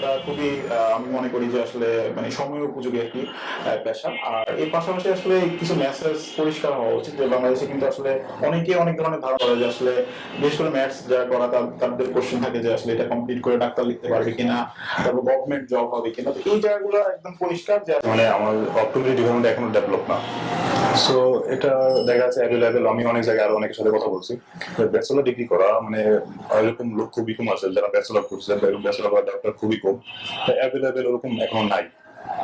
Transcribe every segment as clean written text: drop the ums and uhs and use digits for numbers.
করাটা খুবই আমি মনে করি যে আসলে মানে সময় উপযোগী একটি পেশা। আর এর পাশাপাশি আসলে কিছু মেসেজ পরিষ্কার হওয়া উচিত যে বাংলাদেশে কিন্তু আসলে অনেকে অনেক ধরনের ধারণা করে যে আসলে বিশেষ করে ম্যাথস যারা করা তাদের কোশ্চেন থাকে যে আসলে এটা কমপ্লিট করে ডাক্তার লিখতে পারবে কিনা, তারপর গভর্নমেন্ট জব হবে কিনা। তো এই জায়গাগুলো একদম পরিষ্কার যে মানে আমার অপটোমেট্রি ডিপার্টমেন্ট এখনো ডেভেলপ না। সো এটা দেখা যাচ্ছে অ্যাভেলেবেল। আমি অনেক জায়গায় আরো অনেকের সাথে কথা বলছি, ব্যাচেলর ডিগ্রি করা মানে এরকম লোক খুবই কম আছে যারা ব্যাচেলর করছে, ব্যাচেলর বা ডক্টর খুবই কম, অ্যাভেলেবেল ওরকম এখনো নাই।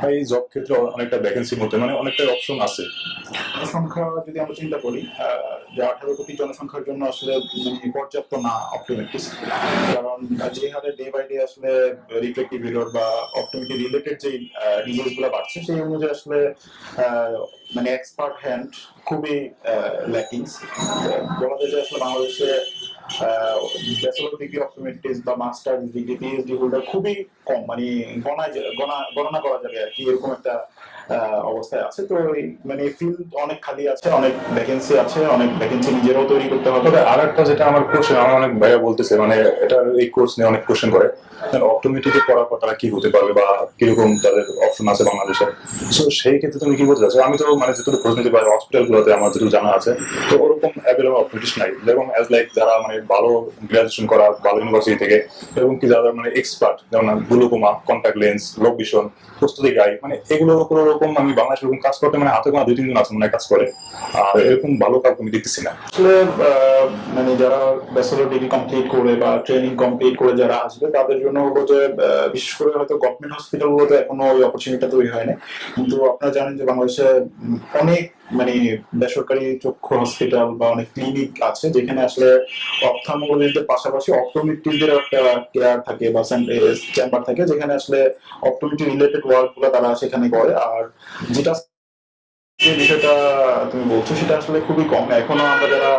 এই জব ক্ষেত্রে অনেকটা ভ্যাকেন্সির মধ্যে মানে অনেকটা অপশন আছে। জনসংখ্যা যদি আমরা চিন্তা করি যে 18 কোটি জনসংখ্যার জন্য আসলে মানে পর্যাপ্ত না অপটোমেট্রিস্ট। কারণ যে হারে ডে বাই ডে আসলে রিফ্লেক্টিভ এরর বা অপটোমেট্রি রিলেটেড যে ডিজিজ গুলো বাড়ছে সেই অনুযায়ী আসলে মানে এক্সপার্ট হ্যান্ড খুবই ল্যাকিংস। বলা যায় যে আসলে বাংলাদেশে ব্যাচেলর ডিগ্রি অপটোমেট্রিস্ট বা মাস্টার ডিগ্রি পিএইচডি হোল্ডার খুবই কম, মানে গণনা করা যাবে আর কি, এরকম একটা অবস্থায় আছে। তো মানে ফিল্ড অনেক খালি আছে, অনেক ভ্যাকেন্সি আছে, অনেক ভ্যাকেন্সি নিজেরাও তৈরি করতে হবে। তবে আর একটা যেটা আমার কোশ্চেন, আমার অনেক ভাইয়া বলতেছে মানে এটা এই কোর্স নিয়ে অনেক কোশ্চেন করে অপটোমেট্রিতে পড়ার পর তারা কি হতে পারবে বা কিরকম তাদের অপশন আছে বাংলাদেশে। সো সেই ক্ষেত্রে তুমি কি বলতে চাচ্ছো? আমি তো মানে যেটুকু খোঁজ নিতে পারি হসপিটাল গুলোতে আমার যেটুকু জানা আছে, তো ওরকম অ্যাভেলেবল অপটোমেট্রিস্ট নাই। যেরকম অ্যাজ লাইক যারা মানে ভালো গ্রাজুয়েশন করা ভালো ইউনিভার্সিটি থেকে, এবং কি যারা মানে এক্সপার্ট, যেমন glaucoma, contact lens, low vision, প্রস্তুতি গাই, মানে এগুলো কোনো রকম আমি বাংলাদেশে এরকম কাজ করতে মানে হাতে গোনা 2-3 জন আছে মানে কাজ করে। আর এরকম ভালো কাজ আমি দেখতেছি না আসলে। মানে যারা ব্যাচেলর ডিগ্রি কমপ্লিট করে বা ট্রেনিং কমপ্লিট করে যারা আসবে তাদের জন্য হলো যে বিশেষ করে হয়তো গভর্নমেন্ট হসপিটাল গুলোতে এখনো ওই অপরচুনিটি তৈরি হয় না। কিন্তু আপনারা জানেন যে বাংলাদেশে অনেক মানে বেসরকারি চক্ষু হসপিটাল বা অনেক ক্লিনিক আছে যেখানে আসলে অপথ্যালমোলজিস্টের পাশাপাশি অপটোমেট্রিস্টদের একটা কেয়ার থাকে বা চেম্বার থাকে, যেখানে আসলে অপটোমেট্রি রিলেটেড ওয়ার্ক গুলো তারা সেখানে করে। আর যেটা যে বিষয়টা তুমি বলছো সেটা আসলে খুবই কম এখনো। আমরা যারা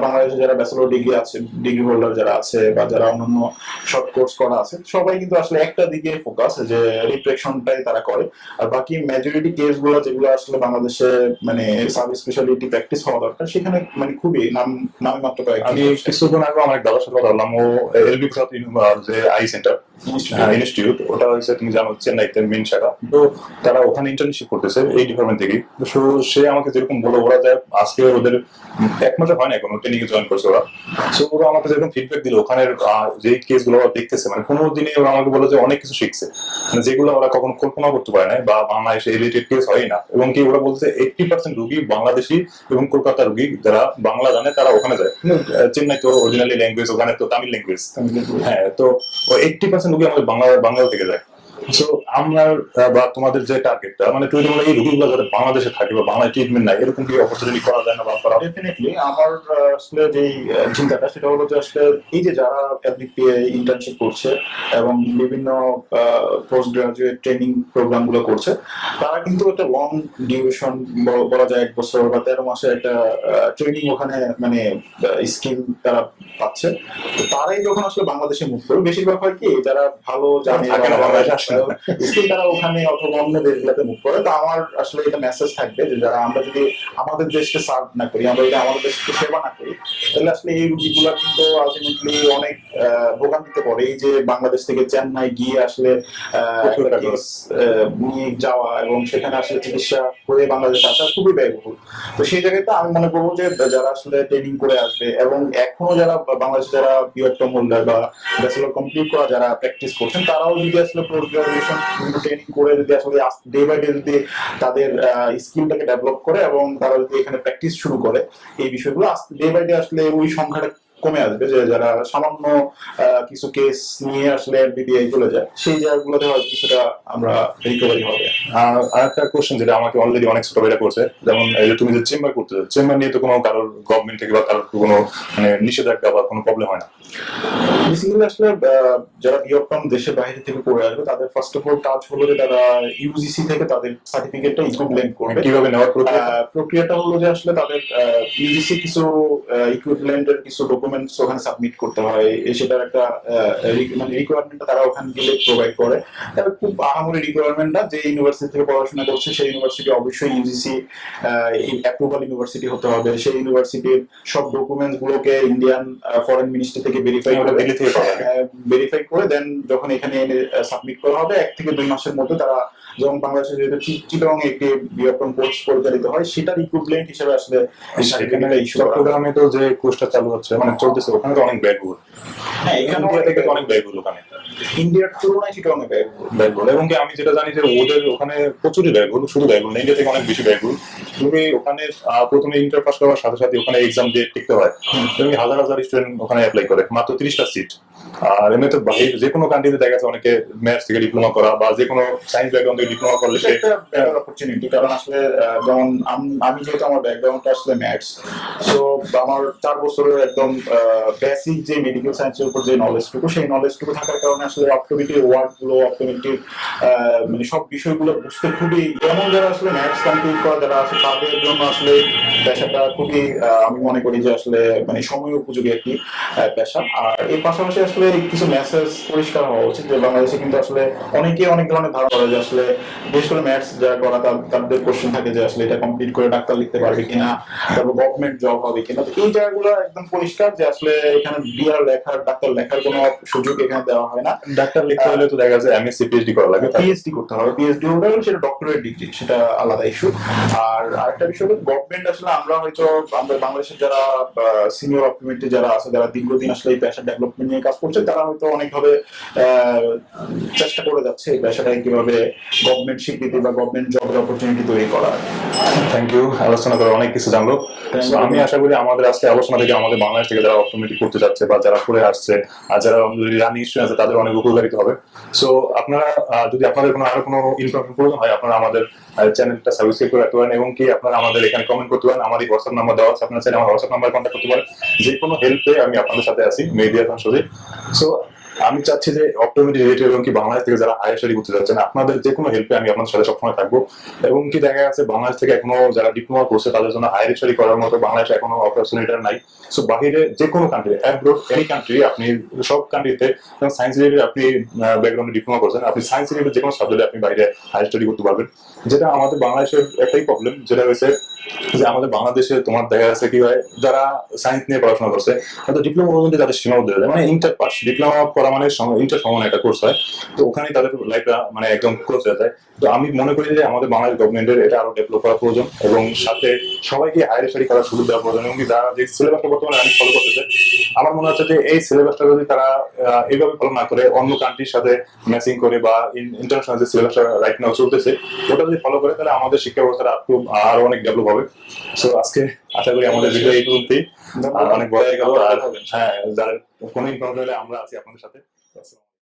বাংলাদেশে যারা ব্যাচেলর ডিগ্রি আছে, ডিগ্রি হোল্ডার যারা আছে বা যারা অন্যান্য শর্ট কোর্স করা আছে, সবাই কিন্তু আসলে একটা দিকে ফোকাস যে রিফ্লেকশনটাই তারা করে। আর বাকি মেজরিটি কেস গুলো যেগুলো আসলে বাংলাদেশে মানে সাব স্পেশালিটি প্র্যাকটিস হওয়া দরকার সেখানে মানে খুবই নামে মাত্র কয়েকজন। আমি কিছুক্ষণ আগে আমার এক দাদার সাথে কথা বললাম, ও এলবি প্রসাদ যে আই সেন্টার ইনস্টিটিউট, ওটা হচ্ছে তুমি জানো চেন্নাইতে মেন শাখা। তো তারা ওখানে ইন্টার্নশিপ করতেছে এই ডিপার্টমেন্ট থেকে। তো সে আমাকে যেরকম বলো, ওরা যায় আজকে ওদের 1 মাস হয় না এখনো ট্রেনিং এ জয়েন করছে ওরা। সো ওরা আমাকে যেরকম ফিডব্যাক দিল ওখানের যে কেস গুলো ওরা দেখতেছে, মানে 15 দিনে ওরা আমাকে বলে যে অনেক কিছু শিখছে, মানে যেগুলো ওরা কখনো কল্পনা করতে পারে না বা বাংলাদেশে রিলেটেড কেস হয় না। এবং কি ওরা বলছে 80% রুগী বাংলাদেশি এবং কলকাতার রুগী যারা বাংলা জানে তারা ওখানে যায়। চেন্নাই তো অরিজিনালি ল্যাঙ্গুয়েজ, ওখানে তো তামিল ল্যাঙ্গুয়েজ। হ্যাঁ, তো 80% রুগী আমাদের বাংলা থেকে যায়। সো আমরা বা তোমাদের যে টার্গেটটা মানে তুমি তোমরা এই রোগীগুলো যাতে বাংলাদেশে থাকে বা বাংলায় ট্রিটমেন্ট নাই, এরকম কি অপরচুনিটি করা যায় না বা করা? ডেফিনেটলি আমার আসলে যে চিন্তাটা সেটা হলো যে আসলে এই যে যারা এফডিপিএ ইন্টার্নশিপ করছে এবং বিভিন্ন পোস্ট গ্রাজুয়েট ট্রেনিং প্রোগ্রাম গুলো করছে, তারা কিন্তু একটা লং ডিউরেশন বলা যায় 1 বছর বা 13 মাসের একটা ট্রেনিং ওখানে মানে স্কিল তারা পাচ্ছে। তো তারাই যখন আসলে বাংলাদেশে মুভ করবে, বেশিরভাগ হয় কি যারা ভালো জানে স্কিল তারা ওখানে অথবা অন্য দেশগুলোতে মুভ করে। তো আমার আসলে এটা মেসেজ থাকবে যে যারা আমরা যদি আমাদের দেশকে সার্ভ না করি, আমরা যদি আমাদের দেশকে সেবা না করি, তাহলে আসলে এই রুগীগুলা কিন্তু আলটিমেটলি অনেক ভোগান্তিতে পড়ে। এই যে বাংলাদেশ থেকে চেন্নাই গিয়ে আসলে নিয়ে যাওয়া এবং সেখানে আসলে চিকিৎসা হয়ে বাংলাদেশে আসা খুবই ব্যয়বহুল। তো সেই জায়গাতে আমি মনে করবো যে যারা আসলে ট্রেনিং করে আসবে এবং এখনো যারা বাংলাদেশে যারা বি.অপটম হোল্ডার বা ব্যাচেলর কমপ্লিট করা যারা প্র্যাকটিস করছেন, তারাও যদি আসলে পোস্ট গ্রাজুয়েশন ট্রেনিং করে যদি আসলে ডে বাই ডে যদি তাদের স্কিলটাকে ডেভেলপ করে এবং তারা যদি এখানে প্র্যাকটিস শুরু করে, এই বিষয়গুলো ডে বাই ডে আসলে ওই সংখ্যাটা কমে আসবে। যে যারা সামান্য কিছু কেস নিয়ে আসলে এফবিপিআই চলে যায়, সেই জায়গাগুলোতে হয়তো কিছুটা আমরা রিকভারি হবে। আর একটা কোশ্চেন যেটা আমাকে অলরেডি অনেক ছোট ভাইরা করছে, যেমন এই যে তুমি যে চেম্বার করতে, চেম্বার নিয়ে তো কোনো কারোর গভর্নমেন্ট থেকে বা কারোর কোনো মানে নিষেধাজ্ঞা বা কোনো প্রবলেম হয় না? বেসিক্যালি আসলে যারা বি.অপটম দেশের বাইরে থেকে পড়ে আসবে তাদের ফার্স্ট অফ অল কাজ হলো যে তারা ইউজিসি থেকে তাদের সার্টিফিকেটটা ইকুইভ্যালেন্ট করবে। কিভাবে নেওয়ার প্রক্রিয়াটা হলো যে আসলে তাদের ইউজিসি কিছু ইকুইভ্যালেন্টের কিছু ডকুমেন্ট ডকুমেন্টস ওখানে সাবমিট করতে হয়, সেটার একটা মানে রিকোয়ারমেন্টটা তারা ওখানে গেলে প্রোভাইড করে। তবে খুব আহামরি রিকোয়ারমেন্ট না, যে ইউনিভার্সিটি থেকে পড়াশোনা করছে সেই ইউনিভার্সিটি অবশ্যই ইউজিসি অ্যাপ্রুভাল ইউনিভার্সিটি হতে হবে, সেই ইউনিভার্সিটির সব ডকুমেন্টস গুলোকে ইন্ডিয়ান ফরেন মিনিস্ট্রি থেকে ভেরিফাই করে দেন যখন এখানে এনে সাবমিট করা হবে 1 থেকে 2 মাসের মধ্যে তারা, যেমন বাংলাদেশে যেহেতু চিটং একটি বি.অপটম কোর্স পরিচালিত হয় সেটার ইকুইভ্যালেন্ট হিসেবে আসলে সার্টিফিকেটটা ইস্যু করা হয়। চট্টগ্রামে তো যে কোর্সটা চালু হচ্ছে মানে চলতেছে ওখানে তো অনেক ব্যয়বহুল। হ্যাঁ, এখানে ইন্ডিয়া থেকে তো অনেক ব্যয়বহুল ওখানে, ইন্ডিয়ার তুলনায় চিটং এ ব্যয়বহুল। এবং কি আমি যেটা জানি যে ওদের ওখানে প্রচুরই ব্যয়বহুল, শুধু ব্যয়বহুল না, ইন্ডিয়া থেকে অনেক বেশি ব্যয়বহুল। তুমি ওখানে প্রথমে ইন্টার পাস করার সাথে সাথে ওখানে এক্সাম দিয়ে টিকতে হয়, তুমি হাজার হাজার স্টুডেন্ট ওখানে অ্যাপ্লাই করে, মাত্র 30টা সিট। আর এমনি তো বাইরে যে কোনো কান্ট্রিতে দেখা যাচ্ছে অনেকে ম্যাথস থেকে ডিপ্লোমা করা বা যে কোনো সায়েন্স ব্যাকগ্রাউন্ড থেকে ডিপ্লোমা করলে সে একটা বেটার অপরচুনিটি। কারণ আসলে যেমন আমি যেহেতু আমার ব্যাকগ্রাউন্ডটা আসলে ম্যাথস, সো আমার 4 বছরের একদম বেসিক যে মেডিকেল সায়েন্সের উপর যে নলেজটুকু, সেই নলেজটুকু থাকার কারণে আসলে অপটোমেট্রির ওয়ার্ডগুলো, অপটোমেট্রির মানে সব বিষয়গুলো বুঝতে খুবই, যেমন যারা আসলে ম্যাথস কমপ্লিট করা যারা আছে তাদের জন্য আসলে পেশাটা খুবই আমি মনে করি যে আসলে মানে সময় উপযোগী একটি পেশা। আর এর পাশাপাশি আসলে কিছু মেসেজ পরিষ্কার হওয়া উচিত যে বাংলাদেশে কিন্তু আসলে অনেকে অনেক ধরনের ধারণা করে যে আসলে বিশেষ করে ম্যাথস যারা করা তাদের কোশ্চেন থাকে যে আসলে এটা কমপ্লিট করে ডাক্তার লিখতে পারবে কিনা, তারপর গভর্নমেন্ট জব হবে কিনা। তো এই জায়গাগুলো একদম পরিষ্কার যে আসলে এখানে বিআর লেখার, ডাক্তার লেখার কোনো সুযোগ এখানে দেওয়া হয় না। ডাক্তার লিখতে হলে তো দেখা যায় এমএসসি পিএইচডি করা লাগে, পিএইচডি করতে হবে, পিএইচডি হলে সেটা ডক্টরেট ডিগ্রি, সেটা আলাদা ইস্যু। আর আরেকটা বিষয় হলো গভর্নমেন্ট আসলে আমরা হয়তো আমরা বাংলাদেশের যারা সিনিয়র অপটোমেট্রি যারা আছে, যারা দীর্ঘদিন আসলে এই পেশা ডেভেলপমেন্ট নিয়ে কাজ করছে, তারা হয়তো অনেকভাবে চেষ্টা করে যাচ্ছে এই পেশাটাকে কিভাবে গভর্নমেন্ট স্বীকৃতি বা গভর্নমেন্ট জবের অপরচুনিটি তৈরি করা। থ্যাংক ইউ, আলোচনা করে অনেক কিছু জানলো। আমি আশা করি আমাদের আজকে আলোচনা থেকে আমাদের বাংলাদেশ থেকে যারা অপটোমেট্রি করতে যাচ্ছে বা যারা করে আসছে আর যারা রানিং স্টুডেন্ট আছে তাদের অনেক উপকারিত হবে। সো আপনারা যদি আপনাদের আরো কোনো ইনফরমেশন প্রয়োজন হয় আপনারা আমাদের চ্যানেলটা সাবস্ক্রাইব করে রাখতে পারেন, এবং কি আপনারা আমাদের এখানে কমেন্ট করতে পারেন। আমার এই হোয়াটসঅ্যাপ নাম্বার দেওয়া আছে, আপনারা চাইলে আমার হোয়াটসঅ্যাপ নাম্বার কন্ট্যাক্ট করতে পারেন। যে কোনো হেল্পে আমি আপনাদের সাথে আছি, মেহেদী হাসান সজীব। সো আমি চাচ্ছি যে অপটোমেট্রি রিলেটেড এবং কি বাংলাদেশ থেকে যারা হায়ার স্টাডি করতে যাচ্ছেন আপনাদের যে কোনো হেল্পে আমি আপনাদের সাথে সবসময় থাকবো। এবং কি দেখা যাচ্ছে বাংলাদেশ থেকে এখনো যারা ডিপ্লোমা করছে তাদের জন্য হায়ার স্টাডি করার মতো বাংলাদেশে এখনো অপরচুনিটি নাই। সো বাহিরে যে কোনো কান্ট্রি, অ্যাব্রোড এনি কান্ট্রি, আপনি সব কান্ট্রিতে সায়েন্স রিলেটেড আপনি ব্যাকগ্রাউন্ডে ডিপ্লোমা করছেন, আপনি সায়েন্স রিলেটেড যে কোনো সাবজেক্টে আপনি বাইরে হায়ার স্টাডি করতে পারবেন। যেটা আমাদের বাংলাদেশের একটাই প্রবলেম, যেটা হয়েছে যে আমাদের বাংলাদেশে তোমার দেখা যাচ্ছে কি হয়, যারা সায়েন্স নিয়ে পড়াশোনা করছে হয়তো ডিপ্লোমা পর্যন্ত তাদের সীমাবদ্ধ হয়ে যায়, মানে ইন্টার পাস, ডিপ্লোমা করা মানে ইন্টার সমান একটা কোর্স হয়, তো ওখানেই তাদের লাইফটা মানে একদম ক্লোজ হয়ে যায়। তো আমি মনে করি যে আমাদের বাংলাদেশ গভর্নমেন্টের এটা আরো ডেভেলপ করা প্রয়োজন, এবং সাথে সবাইকে হায়ার স্টাডি করার সুযোগ দেওয়া প্রয়োজন। এবং যারা যে সিলেবাসটা বর্তমানে আমি ফলো করতেছে, আমার মনে হচ্ছে যে এই সিলেবাসটা যদি তারা এইভাবে ফলো না করে অন্য কান্ট্রির সাথে ম্যাচিং করে বা ইন্টারন্যাশনাল যে সিলেবাসটা রাইট নাও চলতেছে ওটা যদি ফলো করে, তাহলে আমাদের শিক্ষা ব্যবস্থাটা আরো অনেক ডেভেলপ হবে। সো আজকে আশা করি আমাদের ভিডিও এই পর্যন্তই, অনেক বড় হয়ে গেল। আর হ্যাঁ, যারা কোনো ইনফরমেশন হলে আমরা আছি আপনাদের সাথে।